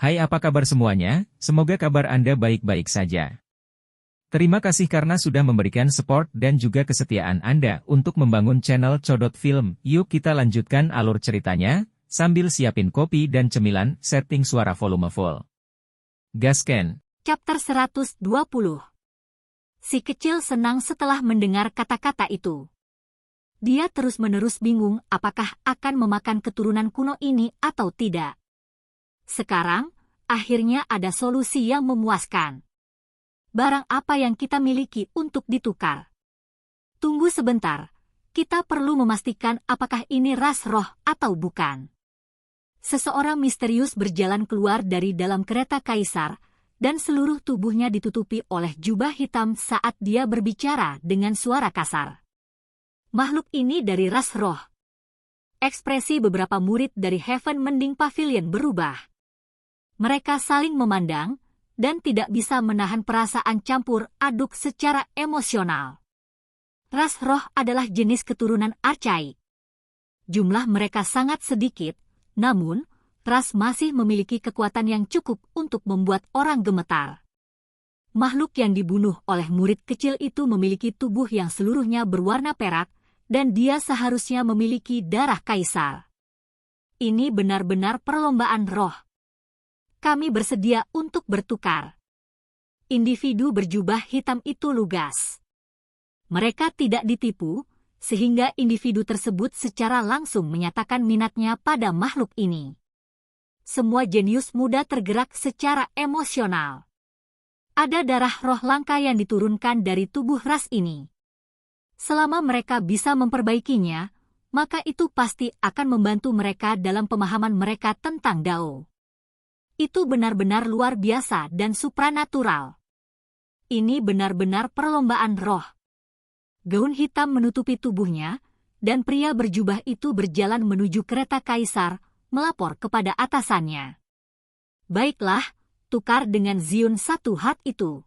Hai, apa kabar semuanya? Semoga kabar Anda baik-baik saja. Terima kasih karena sudah memberikan support dan juga kesetiaan Anda untuk membangun channel Codot Film. Yuk kita lanjutkan alur ceritanya, sambil siapin kopi dan cemilan, setting suara volume full. Gasken. Chapter 120. Si kecil senang setelah mendengar kata-kata itu. Dia terus-menerus bingung apakah akan memakan keturunan kuno ini atau tidak. Sekarang, akhirnya ada solusi yang memuaskan. Barang apa yang kita miliki untuk ditukar? Tunggu sebentar, kita perlu memastikan apakah ini ras roh atau bukan. Seseorang misterius berjalan keluar dari dalam kereta kaisar, dan seluruh tubuhnya ditutupi oleh jubah hitam saat dia berbicara dengan suara kasar. Makhluk ini dari ras roh. Ekspresi beberapa murid dari Heaven Mending Pavilion berubah. Mereka saling memandang, dan tidak bisa menahan perasaan campur aduk secara emosional. Ras roh adalah jenis keturunan archaik. Jumlah mereka sangat sedikit, namun, ras masih memiliki kekuatan yang cukup untuk membuat orang gemetar. Makhluk yang dibunuh oleh murid kecil itu memiliki tubuh yang seluruhnya berwarna perak, dan dia seharusnya memiliki darah kaisar. Ini benar-benar perlombaan roh. Kami bersedia untuk bertukar. Individu berjubah hitam itu lugas. Mereka tidak ditipu, sehingga individu tersebut secara langsung menyatakan minatnya pada makhluk ini. Semua jenius muda tergerak secara emosional. Ada darah roh langka yang diturunkan dari tubuh ras ini. Selama mereka bisa memperbaikinya, maka itu pasti akan membantu mereka dalam pemahaman mereka tentang Dao. Itu benar-benar luar biasa dan supranatural. Ini benar-benar perlombaan roh. Gaun hitam menutupi tubuhnya, dan pria berjubah itu berjalan menuju kereta kaisar, melapor kepada atasannya. Baiklah, tukar dengan Ziun satu hat itu.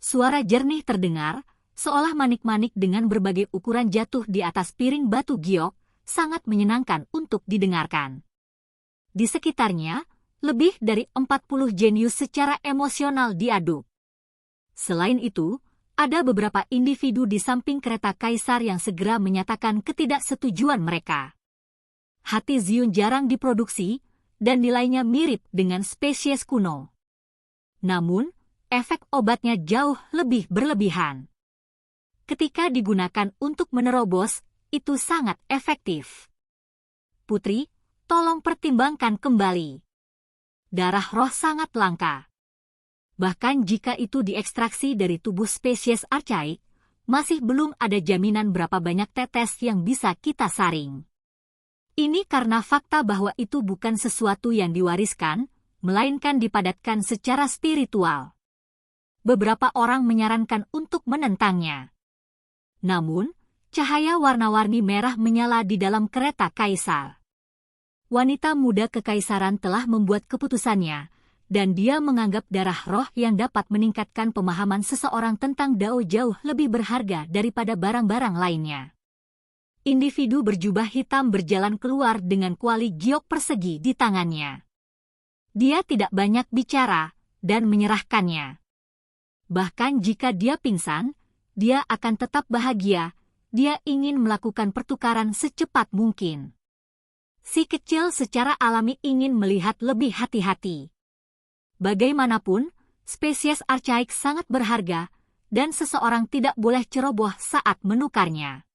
Suara jernih terdengar, seolah manik-manik dengan berbagai ukuran jatuh di atas piring batu giok, sangat menyenangkan untuk didengarkan. Di sekitarnya, lebih dari 40 jenius secara emosional diaduk. Selain itu, ada beberapa individu di samping kereta kaisar yang segera menyatakan ketidaksetujuan mereka. Hati Ziun jarang diproduksi, dan nilainya mirip dengan spesies kuno. Namun, efek obatnya jauh lebih berlebihan. Ketika digunakan untuk menerobos, itu sangat efektif. Putri, tolong pertimbangkan kembali. Darah roh sangat langka. Bahkan jika itu diekstraksi dari tubuh spesies archaik, masih belum ada jaminan berapa banyak tetes yang bisa kita saring. Ini karena fakta bahwa itu bukan sesuatu yang diwariskan, melainkan dipadatkan secara spiritual. Beberapa orang menyarankan untuk menentangnya. Namun, cahaya warna-warni merah menyala di dalam kereta kaisar. Wanita muda kekaisaran telah membuat keputusannya, dan dia menganggap darah roh yang dapat meningkatkan pemahaman seseorang tentang Dao jauh lebih berharga daripada barang-barang lainnya. Individu berjubah hitam berjalan keluar dengan kuali giok persegi di tangannya. Dia tidak banyak bicara, dan menyerahkannya. Bahkan jika dia pingsan, dia akan tetap bahagia, dia ingin melakukan pertukaran secepat mungkin. Si kecil secara alami ingin melihat lebih hati-hati. Bagaimanapun, spesies archaik sangat berharga, dan seseorang tidak boleh ceroboh saat menukarnya.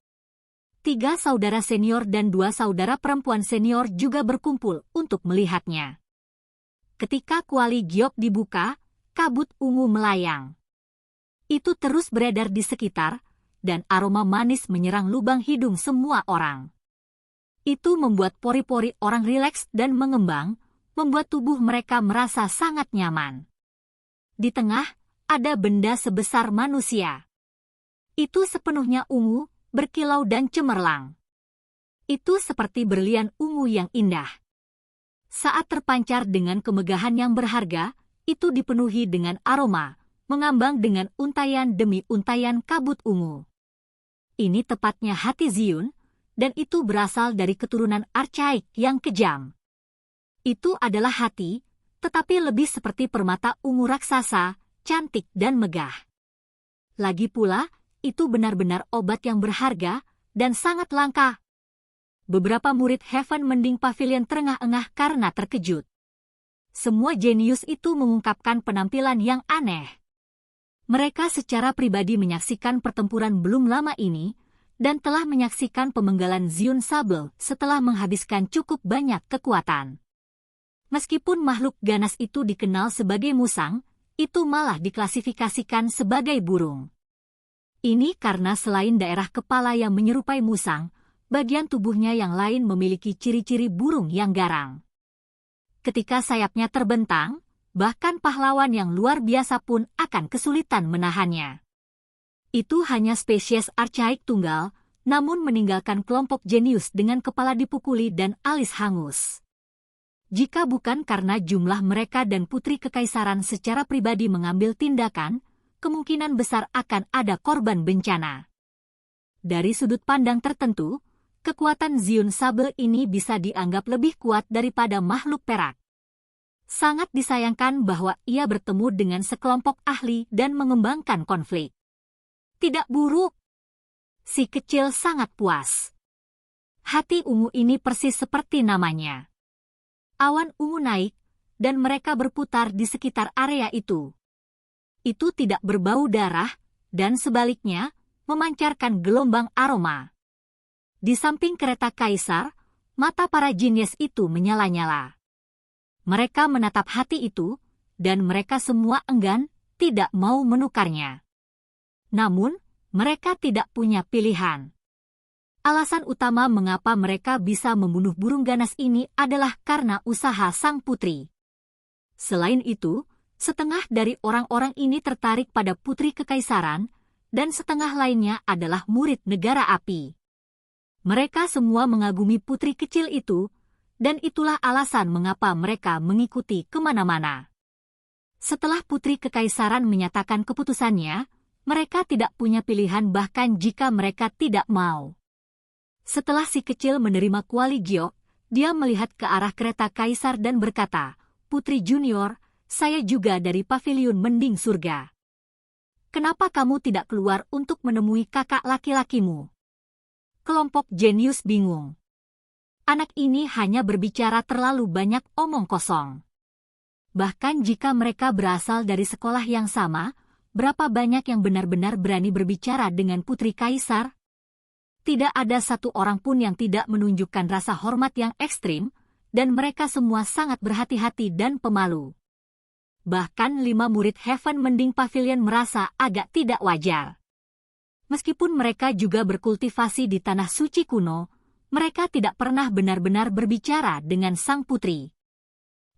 3 saudara senior dan 2 saudara perempuan senior juga berkumpul untuk melihatnya. Ketika kuali giok dibuka, kabut ungu melayang. Itu terus beredar di sekitar, dan aroma manis menyerang lubang hidung semua orang. Itu membuat pori-pori orang rileks dan mengembang, membuat tubuh mereka merasa sangat nyaman. Di tengah, ada benda sebesar manusia. Itu sepenuhnya ungu, berkilau dan cemerlang. Itu seperti berlian ungu yang indah. Saat terpancar dengan kemegahan yang berharga, itu dipenuhi dengan aroma, mengambang dengan untayan demi untayan kabut ungu. Ini tepatnya hati Ziun, dan itu berasal dari keturunan archaik yang kejam. Itu adalah hati, tetapi lebih seperti permata ungu raksasa, cantik dan megah. Lagi pula, itu benar-benar obat yang berharga dan sangat langka. Beberapa murid Heaven Mending Pavilion terengah-engah karena terkejut. Semua jenius itu mengungkapkan penampilan yang aneh. Mereka secara pribadi menyaksikan pertempuran belum lama ini, dan telah menyaksikan pemenggalan Zion Sable setelah menghabiskan cukup banyak kekuatan. Meskipun makhluk ganas itu dikenal sebagai musang, itu malah diklasifikasikan sebagai burung. Ini karena selain daerah kepala yang menyerupai musang, bagian tubuhnya yang lain memiliki ciri-ciri burung yang garang. Ketika sayapnya terbentang, bahkan pahlawan yang luar biasa pun akan kesulitan menahannya. Itu hanya spesies archaik tunggal, namun meninggalkan kelompok jenius dengan kepala dipukuli dan alis hangus. Jika bukan karena jumlah mereka dan putri kekaisaran secara pribadi mengambil tindakan, kemungkinan besar akan ada korban bencana. Dari sudut pandang tertentu, kekuatan Zion Sable ini bisa dianggap lebih kuat daripada makhluk perak. Sangat disayangkan bahwa ia bertemu dengan sekelompok ahli dan mengembangkan konflik. Tidak buruk. Si kecil sangat puas. Hati ungu ini persis seperti namanya. Awan ungu naik, dan mereka berputar di sekitar area itu. Itu tidak berbau darah, dan sebaliknya, memancarkan gelombang aroma. Di samping kereta kaisar, mata para jenius itu menyala-nyala. Mereka menatap hati itu, dan mereka semua enggan, tidak mau menukarnya. Namun, mereka tidak punya pilihan. Alasan utama mengapa mereka bisa membunuh burung ganas ini adalah karena usaha sang putri. Selain itu, setengah dari orang-orang ini tertarik pada putri kekaisaran, dan setengah lainnya adalah murid negara api. Mereka semua mengagumi putri kecil itu, dan itulah alasan mengapa mereka mengikuti kemana-mana. Setelah putri kekaisaran menyatakan keputusannya, mereka tidak punya pilihan bahkan jika mereka tidak mau. Setelah si kecil menerima kuali giok, dia melihat ke arah kereta kaisar dan berkata, "Putri Junior, saya juga dari Pavilion Mending Surga. Kenapa kamu tidak keluar untuk menemui kakak laki-lakimu?" Kelompok jenius bingung. Anak ini hanya berbicara terlalu banyak omong kosong. Bahkan jika mereka berasal dari sekolah yang sama, berapa banyak yang benar-benar berani berbicara dengan putri kaisar? Tidak ada satu orang pun yang tidak menunjukkan rasa hormat yang ekstrim, dan mereka semua sangat berhati-hati dan pemalu. Bahkan 5 murid Heaven Mending Pavilion merasa agak tidak wajar. Meskipun mereka juga berkultivasi di tanah suci kuno, mereka tidak pernah benar-benar berbicara dengan sang putri.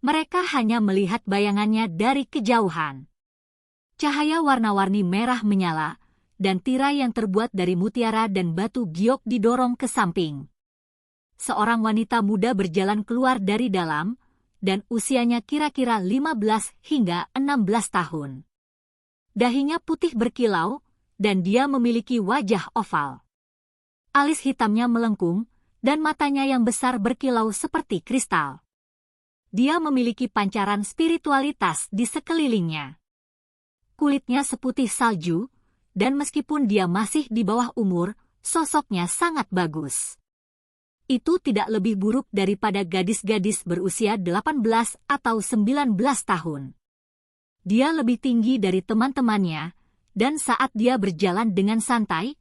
Mereka hanya melihat bayangannya dari kejauhan. Cahaya warna-warni merah menyala, dan tirai yang terbuat dari mutiara dan batu giok didorong ke samping. Seorang wanita muda berjalan keluar dari dalam, dan usianya kira-kira 15 hingga 16 tahun. Dahinya putih berkilau, dan dia memiliki wajah oval. Alis hitamnya melengkung, dan matanya yang besar berkilau seperti kristal. Dia memiliki pancaran spiritualitas di sekelilingnya. Kulitnya seputih salju, dan meskipun dia masih di bawah umur, sosoknya sangat bagus. Itu tidak lebih buruk daripada gadis-gadis berusia 18 atau 19 tahun. Dia lebih tinggi dari teman-temannya, dan saat dia berjalan dengan santai,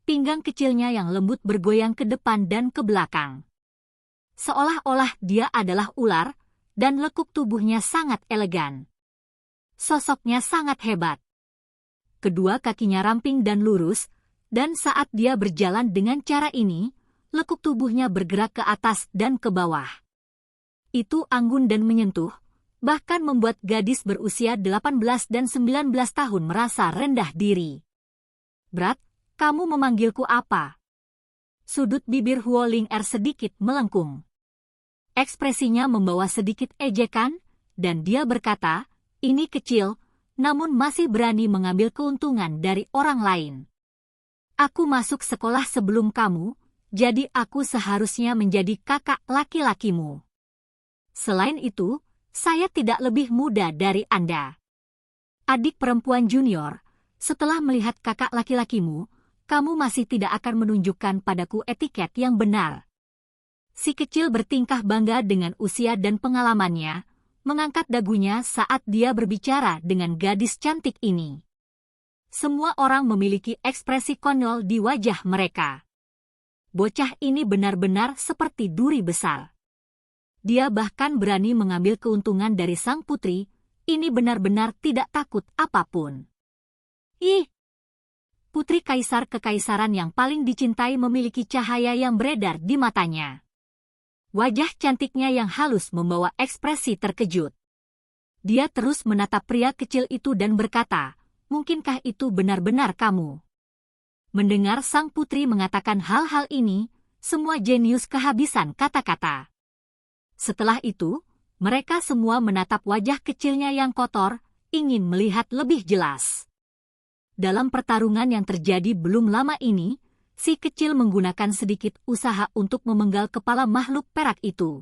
pinggang kecilnya yang lembut bergoyang ke depan dan ke belakang. Seolah-olah dia adalah ular, dan lekuk tubuhnya sangat elegan. Sosoknya sangat hebat. Kedua kakinya ramping dan lurus, dan saat dia berjalan dengan cara ini, lekuk tubuhnya bergerak ke atas dan ke bawah. Itu anggun dan menyentuh, bahkan membuat gadis berusia 18 dan 19 tahun merasa rendah diri. "Brat, kamu memanggilku apa?" Sudut bibir Huo Ling Er sedikit melengkung. Ekspresinya membawa sedikit ejekan, dan dia berkata, "Ini kecil, namun masih berani mengambil keuntungan dari orang lain. Aku masuk sekolah sebelum kamu, jadi aku seharusnya menjadi kakak laki-lakimu." Selain itu, saya tidak lebih muda dari Anda. Adik perempuan junior, setelah melihat kakak laki-lakimu, kamu masih tidak akan menunjukkan padaku etiket yang benar. Si kecil bertingkah bangga dengan usia dan pengalamannya, mengangkat dagunya saat dia berbicara dengan gadis cantik ini. Semua orang memiliki ekspresi konyol di wajah mereka. Bocah ini benar-benar seperti duri besar. Dia bahkan berani mengambil keuntungan dari sang putri, ini benar-benar tidak takut apapun. Ih! Putri Kaisar Kekaisaran yang paling dicintai memiliki cahaya yang beredar di matanya. Wajah cantiknya yang halus membawa ekspresi terkejut. Dia terus menatap pria kecil itu dan berkata, "Mungkinkah itu benar-benar kamu?" Mendengar sang putri mengatakan hal-hal ini, semua jenius kehabisan kata-kata. Setelah itu, mereka semua menatap wajah kecilnya yang kotor, ingin melihat lebih jelas. Dalam pertarungan yang terjadi belum lama ini, si kecil menggunakan sedikit usaha untuk memenggal kepala makhluk perak itu.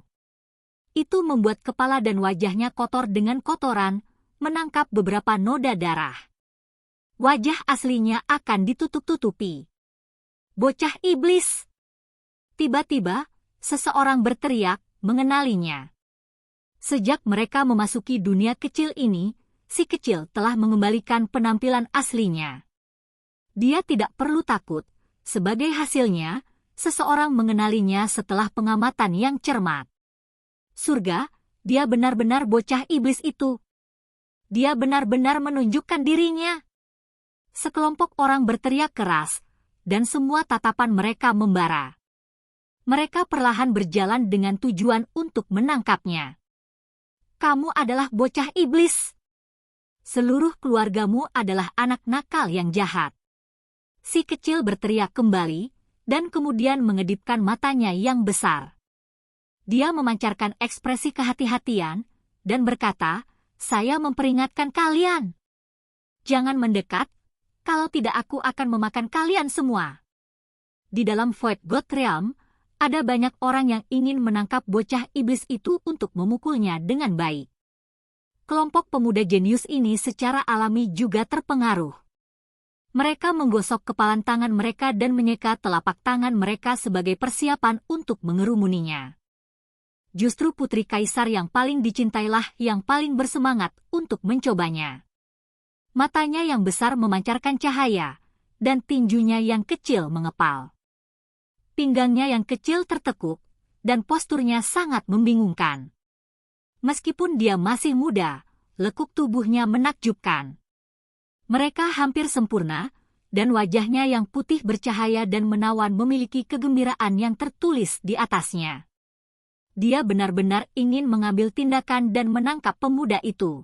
Itu membuat kepala dan wajahnya kotor dengan kotoran, menangkap beberapa noda darah. Wajah aslinya akan ditutup-tutupi. Bocah iblis! Tiba-tiba, seseorang berteriak, mengenalinya. Sejak mereka memasuki dunia kecil ini, si kecil telah mengembalikan penampilan aslinya. Dia tidak perlu takut, sebagai hasilnya, seseorang mengenalinya setelah pengamatan yang cermat. Surga, dia benar-benar bocah iblis itu. Dia benar-benar menunjukkan dirinya. Sekelompok orang berteriak keras, dan semua tatapan mereka membara. Mereka perlahan berjalan dengan tujuan untuk menangkapnya. Kamu adalah bocah iblis. Seluruh keluargamu adalah anak nakal yang jahat. Si kecil berteriak kembali, dan kemudian mengedipkan matanya yang besar. Dia memancarkan ekspresi kehati-hatian, dan berkata, "Saya memperingatkan kalian. Jangan mendekat, kalau tidak aku akan memakan kalian semua." Di dalam Void God Realm, ada banyak orang yang ingin menangkap bocah iblis itu untuk memukulnya dengan baik. Kelompok pemuda jenius ini secara alami juga terpengaruh. Mereka menggosok kepalan tangan mereka dan menyeka telapak tangan mereka sebagai persiapan untuk mengerumuninya. Justru Putri Kaisar yang paling dicintailah yang paling bersemangat untuk mencobanya. Matanya yang besar memancarkan cahaya, dan tinjunya yang kecil mengepal. Pinggangnya yang kecil tertekuk, dan posturnya sangat membingungkan. Meskipun dia masih muda, lekuk tubuhnya menakjubkan. Mereka hampir sempurna, dan wajahnya yang putih bercahaya dan menawan memiliki kegembiraan yang tertulis di atasnya. Dia benar-benar ingin mengambil tindakan dan menangkap pemuda itu.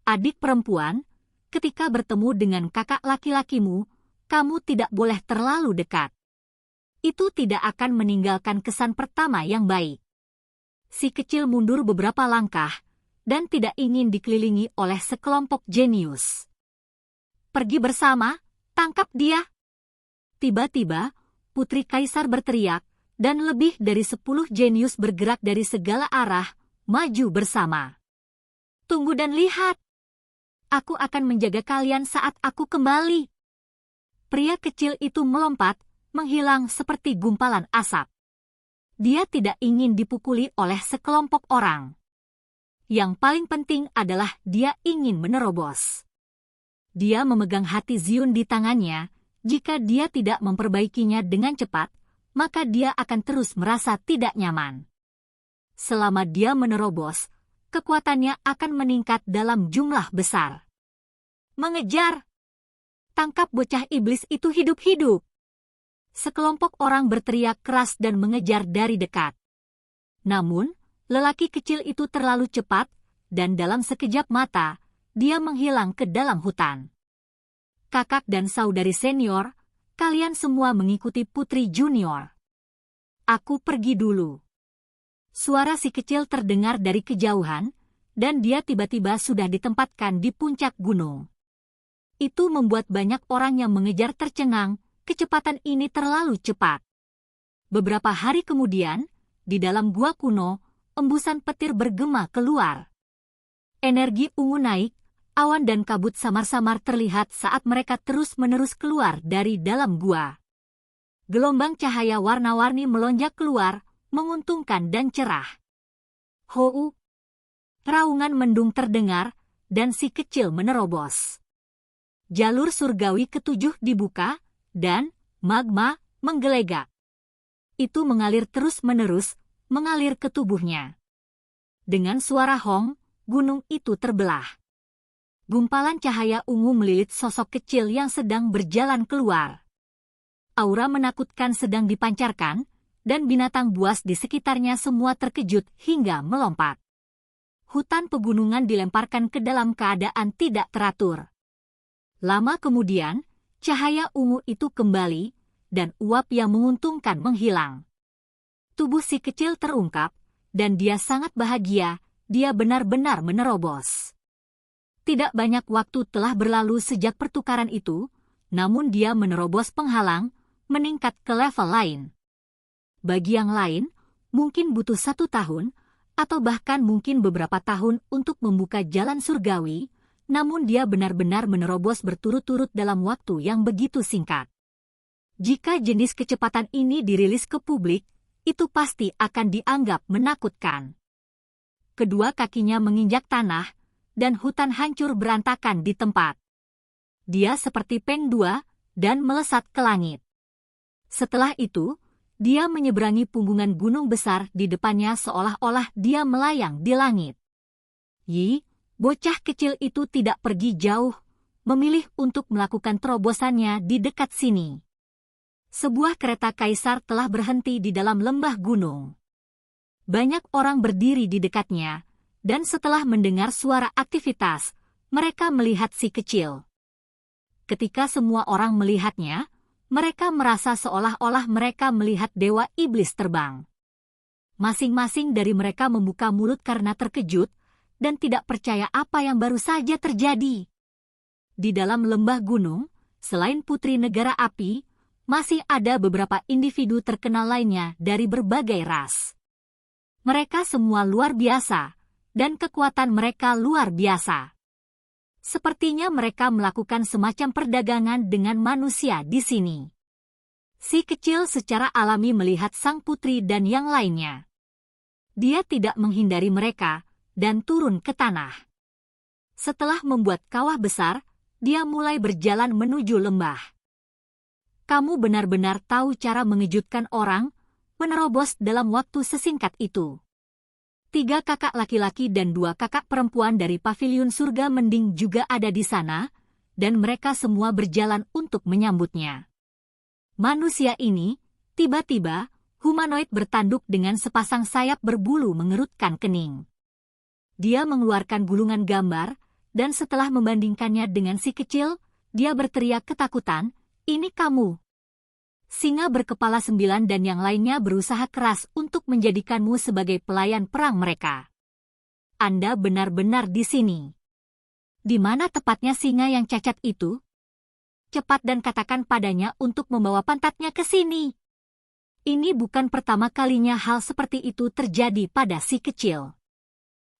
Adik perempuan, ketika bertemu dengan kakak laki-lakimu, kamu tidak boleh terlalu dekat. Itu tidak akan meninggalkan kesan pertama yang baik. Si kecil mundur beberapa langkah, dan tidak ingin dikelilingi oleh sekelompok jenius. "Pergi bersama, tangkap dia!" Tiba-tiba, Putri Kaisar berteriak, dan lebih dari 10 jenius bergerak dari segala arah, maju bersama. "Tunggu dan lihat! Aku akan menjaga kalian saat aku kembali!" Pria kecil itu melompat, menghilang seperti gumpalan asap. Dia tidak ingin dipukuli oleh sekelompok orang. Yang paling penting adalah dia ingin menerobos. Dia memegang hati Ziun di tangannya. Jika dia tidak memperbaikinya dengan cepat, maka dia akan terus merasa tidak nyaman. Selama dia menerobos, kekuatannya akan meningkat dalam jumlah besar. "Mengejar! Tangkap bocah iblis itu hidup-hidup!" Sekelompok orang berteriak keras dan mengejar dari dekat. Namun, lelaki kecil itu terlalu cepat, dan dalam sekejap mata, dia menghilang ke dalam hutan. Kakak dan saudari senior, kalian semua mengikuti Putri Junior. Aku pergi dulu. Suara si kecil terdengar dari kejauhan, dan dia tiba-tiba sudah ditempatkan di puncak gunung. Itu membuat banyak orang yang mengejar tercengang. Kecepatan ini terlalu cepat. Beberapa hari kemudian, di dalam gua kuno, embusan petir bergema keluar. Energi ungu naik, awan dan kabut samar-samar terlihat saat mereka terus-menerus keluar dari dalam gua. Gelombang cahaya warna-warni melonjak keluar, menguntungkan dan cerah. Hou! Raungan mendung terdengar, dan si kecil menerobos. Jalur surgawi ketujuh dibuka, dan magma menggelegak. Itu mengalir terus-menerus, mengalir ke tubuhnya. Dengan suara hong, gunung itu terbelah. Gumpalan cahaya ungu melilit sosok kecil yang sedang berjalan keluar. Aura menakutkan sedang dipancarkan, dan binatang buas di sekitarnya semua terkejut hingga melompat. Hutan pegunungan dilemparkan ke dalam keadaan tidak teratur. Lama kemudian, cahaya ungu itu kembali, dan uap yang menguntungkan menghilang. Tubuh si kecil terungkap, dan dia sangat bahagia, dia benar-benar menerobos. Tidak banyak waktu telah berlalu sejak pertukaran itu, namun dia menerobos penghalang, meningkat ke level lain. Bagi yang lain, mungkin butuh 1 tahun, atau bahkan mungkin beberapa tahun untuk membuka jalan surgawi, namun dia benar-benar menerobos berturut-turut dalam waktu yang begitu singkat. Jika jenis kecepatan ini dirilis ke publik, itu pasti akan dianggap menakutkan. Kedua kakinya menginjak tanah, dan hutan hancur berantakan di tempat. Dia seperti Peng 2, dan melesat ke langit. Setelah itu, dia menyeberangi punggungan gunung besar di depannya seolah-olah dia melayang di langit. Yi, bocah kecil itu tidak pergi jauh, memilih untuk melakukan terobosannya di dekat sini. Sebuah kereta kaisar telah berhenti di dalam lembah gunung. Banyak orang berdiri di dekatnya, dan setelah mendengar suara aktivitas, mereka melihat si kecil. Ketika semua orang melihatnya, mereka merasa seolah-olah mereka melihat dewa iblis terbang. Masing-masing dari mereka membuka mulut karena terkejut, dan tidak percaya apa yang baru saja terjadi. Di dalam lembah gunung, selain putri negara api, masih ada beberapa individu terkenal lainnya dari berbagai ras. Mereka semua luar biasa, dan kekuatan mereka luar biasa. Sepertinya mereka melakukan semacam perdagangan dengan manusia di sini. Si kecil secara alami melihat sang putri dan yang lainnya. Dia tidak menghindari mereka, dan turun ke tanah. Setelah membuat kawah besar, dia mulai berjalan menuju lembah. Kamu benar-benar tahu cara mengejutkan orang, menerobos dalam waktu sesingkat itu. 3 kakak laki-laki dan 2 kakak perempuan dari paviliun surga mending juga ada di sana, dan mereka semua berjalan untuk menyambutnya. Manusia ini, tiba-tiba, humanoid bertanduk dengan sepasang sayap berbulu mengerutkan kening. Dia mengeluarkan gulungan gambar, dan setelah membandingkannya dengan si kecil, dia berteriak ketakutan, "Ini kamu!" Singa berkepala 9 dan yang lainnya berusaha keras untuk menjadikanmu sebagai pelayan perang mereka. Anda benar-benar di sini. Di mana tepatnya singa yang cacat itu? Cepat dan katakan padanya untuk membawa pantatnya ke sini. Ini bukan pertama kalinya hal seperti itu terjadi pada si kecil.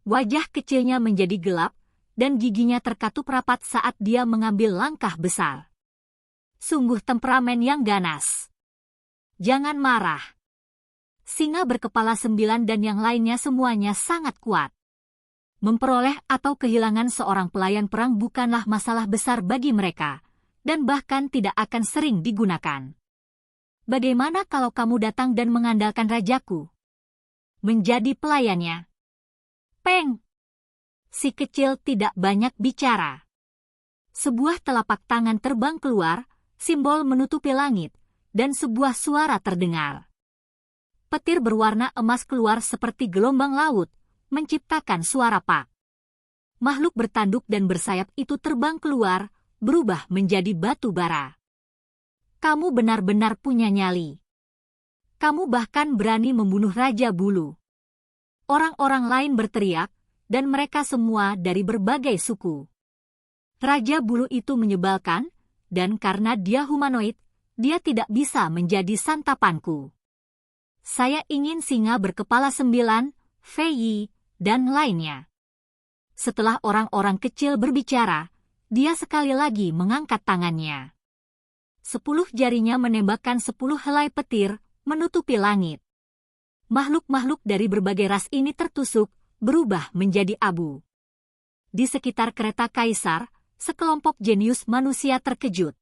Wajah kecilnya menjadi gelap, dan giginya terkatup rapat saat dia mengambil langkah besar. Sungguh temperamen yang ganas. Jangan marah. Singa berkepala 9 dan yang lainnya semuanya sangat kuat. Memperoleh atau kehilangan seorang pelayan perang bukanlah masalah besar bagi mereka, dan bahkan tidak akan sering digunakan. Bagaimana kalau kamu datang dan mengandalkan rajaku? Menjadi pelayannya. Peng! Si kecil tidak banyak bicara. Sebuah telapak tangan terbang keluar, simbol menutupi langit, dan sebuah suara terdengar. Petir berwarna emas keluar seperti gelombang laut, menciptakan suara pak. Makhluk bertanduk dan bersayap itu terbang keluar, berubah menjadi batu bara. Kamu benar-benar punya nyali. Kamu bahkan berani membunuh Raja Bulu. Orang-orang lain berteriak, dan mereka semua dari berbagai suku. Raja Bulu itu menyebalkan, dan karena dia humanoid, dia tidak bisa menjadi santapanku. Saya ingin singa berkepala 9, Fei Yi, dan lainnya. setelah orang-orang kecil berbicara, dia sekali lagi mengangkat tangannya. 10 jarinya menembakkan 10 helai petir, menutupi langit. Makhluk-makhluk dari berbagai ras ini tertusuk, berubah menjadi abu. Di sekitar kereta kaisar, sekelompok jenius manusia terkejut.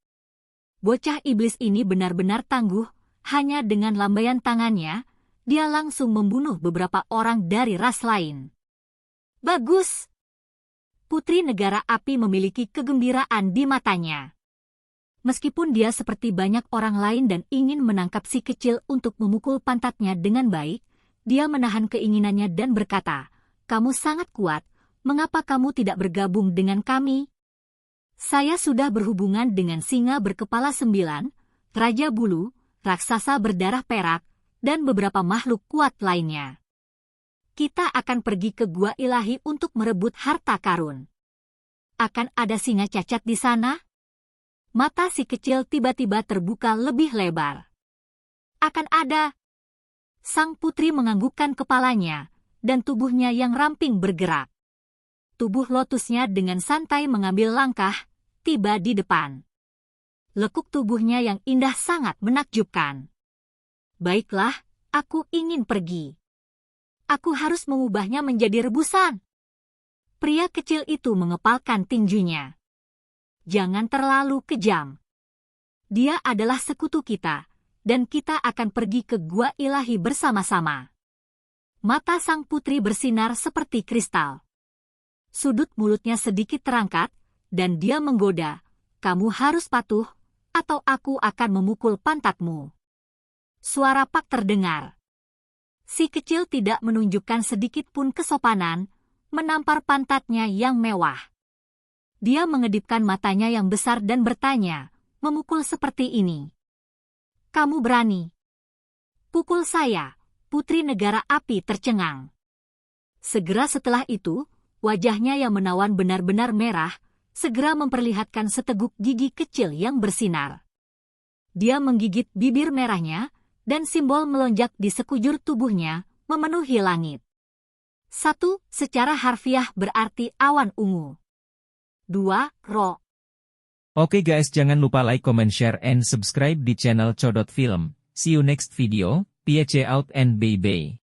Bocah iblis ini benar-benar tangguh, hanya dengan lambaian tangannya, dia langsung membunuh beberapa orang dari ras lain. Bagus! Putri Negara Api memiliki kegembiraan di matanya. Meskipun dia seperti banyak orang lain dan ingin menangkap si kecil untuk memukul pantatnya dengan baik, dia menahan keinginannya dan berkata, "Kamu sangat kuat, mengapa kamu tidak bergabung dengan kami? Saya sudah berhubungan dengan singa berkepala 9, raja bulu, raksasa berdarah perak, dan beberapa makhluk kuat lainnya. Kita akan pergi ke gua ilahi untuk merebut harta karun. Akan ada singa cacat di sana?" Mata si kecil tiba-tiba terbuka lebih lebar. "Akan ada." Sang putri menganggukkan kepalanya, dan tubuhnya yang ramping bergerak. Tubuh lotusnya dengan santai mengambil langkah, tiba di depan. Lekuk tubuhnya yang indah sangat menakjubkan. "Baiklah, aku ingin pergi. Aku harus mengubahnya menjadi rebusan." Pria kecil itu mengepalkan tinjunya. "Jangan terlalu kejam. Dia adalah sekutu kita, dan kita akan pergi ke gua ilahi bersama-sama." Mata sang putri bersinar seperti kristal. Sudut mulutnya sedikit terangkat, dan dia menggoda, "Kamu harus patuh, atau aku akan memukul pantatmu." Suara Pak terdengar. Si kecil tidak menunjukkan sedikit pun kesopanan, menampar pantatnya yang mewah. Dia mengedipkan matanya yang besar dan bertanya, "Memukul seperti ini? Kamu berani? Pukul saya." Putri Negara Api tercengang. Segera setelah itu, wajahnya yang menawan benar-benar merah, segera memperlihatkan seteguk gigi kecil yang bersinar. Dia menggigit bibir merahnya, dan simbol melonjak di sekujur tubuhnya, memenuhi langit. 1. Secara harfiah berarti awan ungu. 2. Ro. Oke guys, jangan lupa like, comment, share, and subscribe di channel Codot Film. See you next video, peace out and bye-bye.